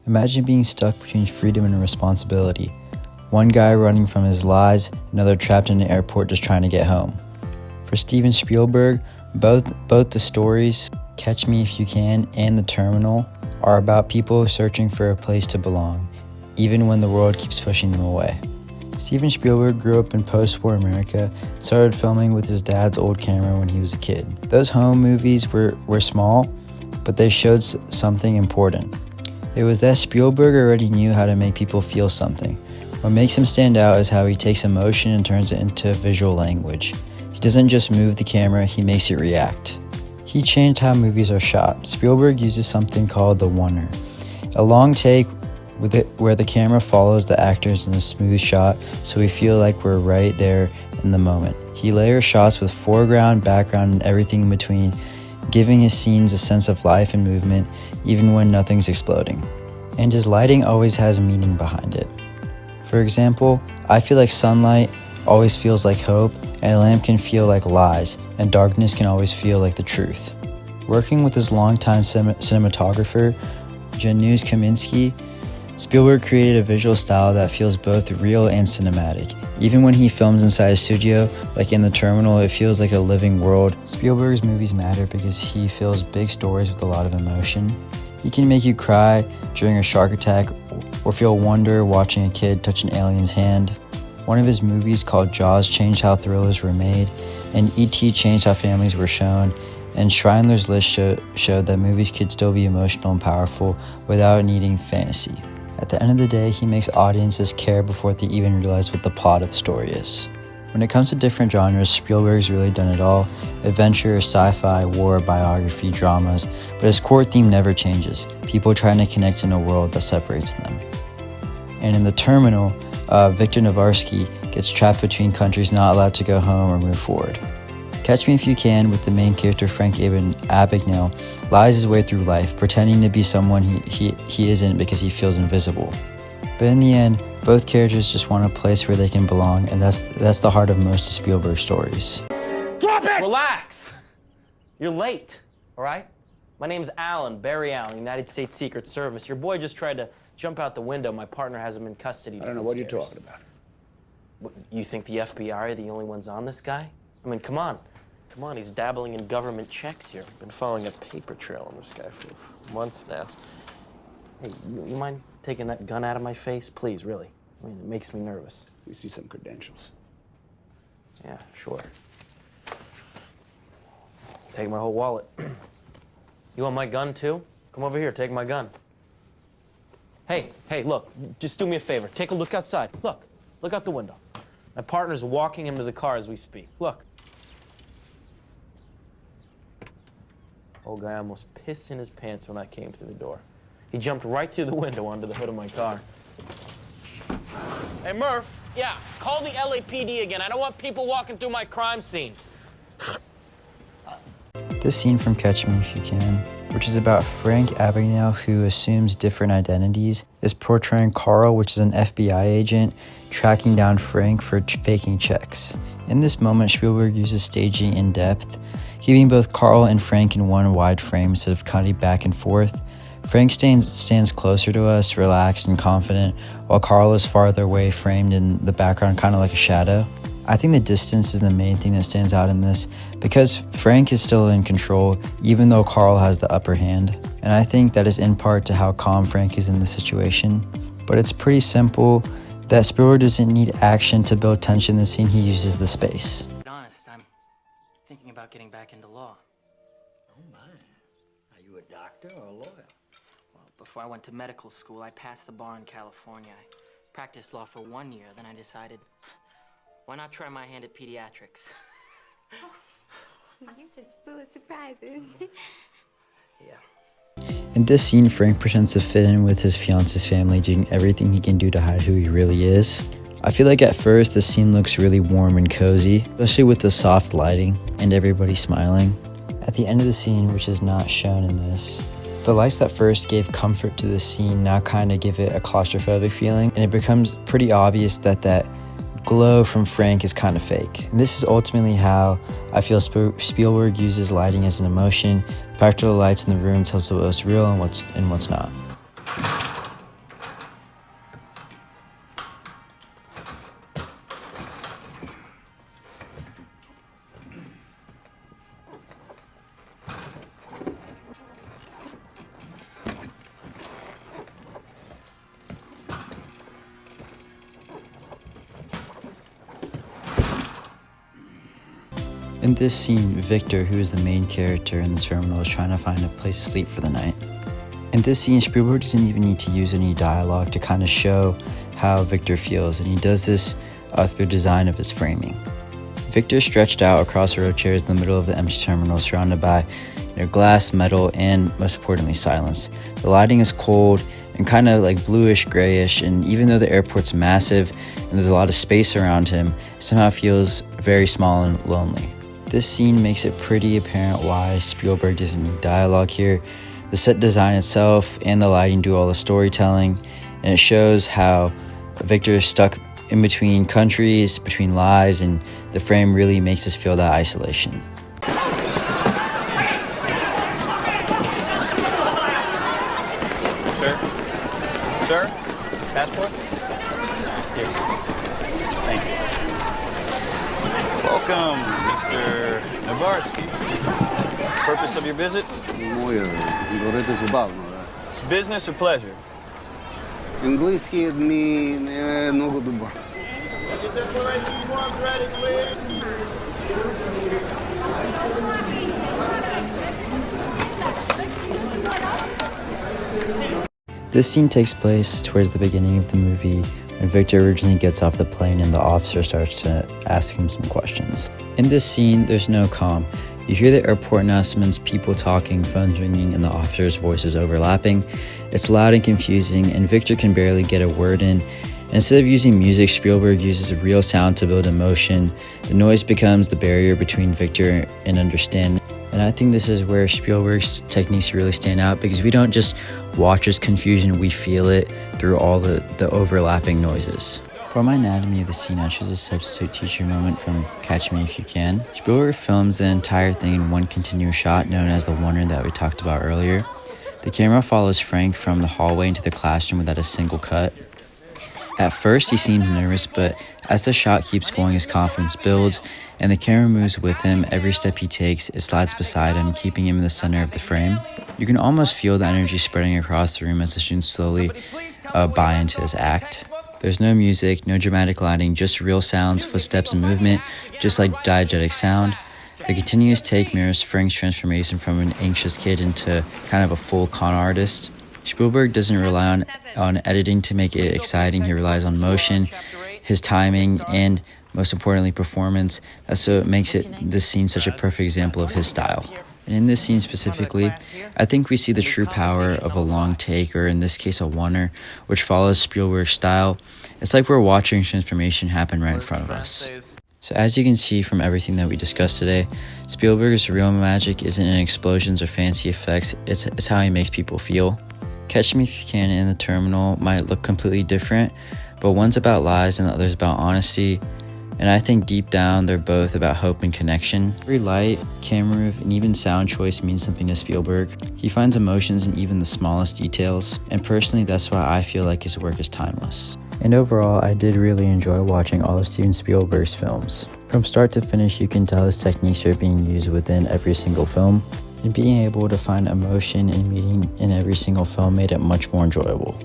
Imagine being stuck between freedom and responsibility. One guy running from his lies, another trapped in an airport just trying to get home. For Steven Spielberg, both the stories, Catch Me If You Can and The Terminal, are about people searching for a place to belong, even when the world keeps pushing them away. Steven Spielberg grew up in post-war America and started filming with his dad's old camera when he was a kid. Those home movies were small, but they showed something important. It was that Spielberg already knew how to make people feel something. What makes him stand out is how he takes emotion and turns it into visual language. He doesn't just move the camera, he makes it react. He changed how movies are shot. Spielberg uses something called the oneer, a long take where the camera follows the actors in a smooth shot so we feel like we're right there in the moment. He layers shots with foreground, background, and everything in between, giving his scenes a sense of life and movement even when nothing's exploding. And his lighting always has meaning behind it. For example, I feel like sunlight always feels like hope, and a lamp can feel like lies, and darkness can always feel like the truth. Working with his longtime cinematographer, Janusz Kaminski, Spielberg created a visual style that feels both real and cinematic. Even when he films inside a studio, like in The Terminal, it feels like a living world. Spielberg's movies matter because he fills big stories with a lot of emotion. He can make you cry during a shark attack or feel wonder watching a kid touch an alien's hand. One of his movies called Jaws changed how thrillers were made, and E.T. changed how families were shown, and Schindler's List showed that movies could still be emotional and powerful without needing fantasy. At the end of the day, he makes audiences care before they even realize what the plot of the story is. When it comes to different genres, Spielberg's really done it all: adventure, sci-fi, war, biography, dramas, but his core theme never changes: people trying to connect in a world that separates them. And in The Terminal, Victor Navarsky gets trapped between countries, not allowed to go home or move forward. Catch Me If You Can, with the main character Frank Abagnale, lies his way through life, pretending to be someone he isn't because he feels invisible. But in the end, both characters just want a place where they can belong, and that's the heart of most of Spielberg's stories. Drop it! Relax! You're late, all right? My name's Alan, Barry Allen, United States Secret Service. Your boy just tried to jump out the window. My partner has him in custody. I don't know what you're talking about. What, you think the FBI are the only ones on this guy? I mean, come on. Come on, he's dabbling in government checks here. I've been following a paper trail on this guy for months now. Hey, you mind taking that gun out of my face? Please, really. I mean, it makes me nervous. We see some credentials. Yeah, sure. Take my whole wallet. You want my gun, too? Come over here, take my gun. Hey, look, just do me a favor. Take a look outside. Look out the window. My partner's walking into the car as we speak. Look. Old guy almost pissed in his pants when I came through the door. He jumped right through the window onto the hood of my car. Hey, Murph. Yeah, call the LAPD again. I don't want people walking through my crime scene. This scene from Catch Me If You Can, which is about Frank Abagnale, who assumes different identities, is portraying Carl, which is an FBI agent, tracking down Frank for faking checks. In this moment, Spielberg uses staging in depth, keeping both Carl and Frank in one wide frame instead of cutting back and forth. Frank stands closer to us, relaxed and confident, while Carl is farther away, framed in the background, kind of like a shadow. I think the distance is the main thing that stands out in this, because Frank is still in control, even though Carl has the upper hand. And I think that is in part to how calm Frank is in the situation. But it's pretty simple that Spielberg doesn't need action to build tension in the scene, he uses the space. To be honest, I'm thinking about getting back into law. Oh my. Are you a doctor or a lawyer? Well, before I went to medical school, I passed the bar in California. I practiced law for 1 year, then I decided, why not try my hand at pediatrics? You're just full of surprises. Yeah. In this scene, Frank pretends to fit in with his fiance's family, doing everything he can do to hide who he really is. I feel like at first the scene looks really warm and cozy, especially with the soft lighting and everybody smiling. At the end of the scene, which is not shown in this, the lights that first gave comfort to the scene now kind of give it a claustrophobic feeling, and it becomes pretty obvious that glow from Frank is kind of fake. And this is ultimately how I feel Spielberg uses lighting as an emotion. The practical lights in the room tells us what's real and what's not. In this scene, Victor, who is the main character in the terminal, is trying to find a place to sleep for the night. In this scene, Spielberg doesn't even need to use any dialogue to kind of show how Victor feels, and he does this through design of his framing. Victor is stretched out across a row of chairs in the middle of the empty terminal, surrounded by glass, metal, and most importantly, silence. The lighting is cold and kind of like bluish, grayish, and even though the airport's massive and there's a lot of space around him, it somehow feels very small and lonely. This scene makes it pretty apparent why Spielberg doesn't need dialogue here. The set design itself and the lighting do all the storytelling, and it shows how Victor is stuck in between countries, between lives, and the frame really makes us feel that isolation. Sir, passport? Here. Thank you. Welcome, Mr. Navarsky. Purpose of your visit? It's business or pleasure? Английський мій не ногу дуба. This scene takes place towards the beginning of the movie when Victor originally gets off the plane and the officer starts to ask him some questions. In this scene, there's no calm. You hear the airport announcements, people talking, phones ringing, and the officer's voices overlapping. It's loud and confusing, and Victor can barely get a word in. And instead of using music, Spielberg uses real sound to build emotion. The noise becomes the barrier between Victor and understanding. And I think this is where Spielberg's techniques really stand out, because we don't just watch his confusion, we feel it through all the overlapping noises. For my anatomy of the scene, I chose a substitute teacher moment from Catch Me If You Can. Spielberg films the entire thing in one continuous shot known as the oneer that we talked about earlier. The camera follows Frank from the hallway into the classroom without a single cut. At first, he seems nervous, but as the shot keeps going, his confidence builds, and the camera moves with him. Every step he takes, it slides beside him, keeping him in the center of the frame. You can almost feel the energy spreading across the room as the students slowly buy into his act. There's no music, no dramatic lighting, just real sounds, footsteps, and movement, just like diegetic sound. The continuous take mirrors Frank's transformation from an anxious kid into kind of a full con artist. Spielberg doesn't rely on editing to make it exciting. He relies on motion, his timing, and most importantly, performance. That's what makes this scene such a perfect example of his style. And in this scene specifically, I think we see the true power of a long take, or in this case, a oneer, which follows Spielberg's style. It's like we're watching transformation happen right in front of us. So as you can see from everything that we discussed today, Spielberg's real magic isn't in explosions or fancy effects, it's how he makes people feel. Catch Me If You Can and The Terminal might look completely different, but one's about lies and the other's about honesty. And I think deep down, they're both about hope and connection. Every light, camera move, and even sound choice means something to Spielberg. He finds emotions in even the smallest details, and personally, that's why I feel like his work is timeless. And overall, I did really enjoy watching all of Steven Spielberg's films. From start to finish, you can tell his techniques are being used within every single film, and being able to find emotion and meaning in every single film made it much more enjoyable.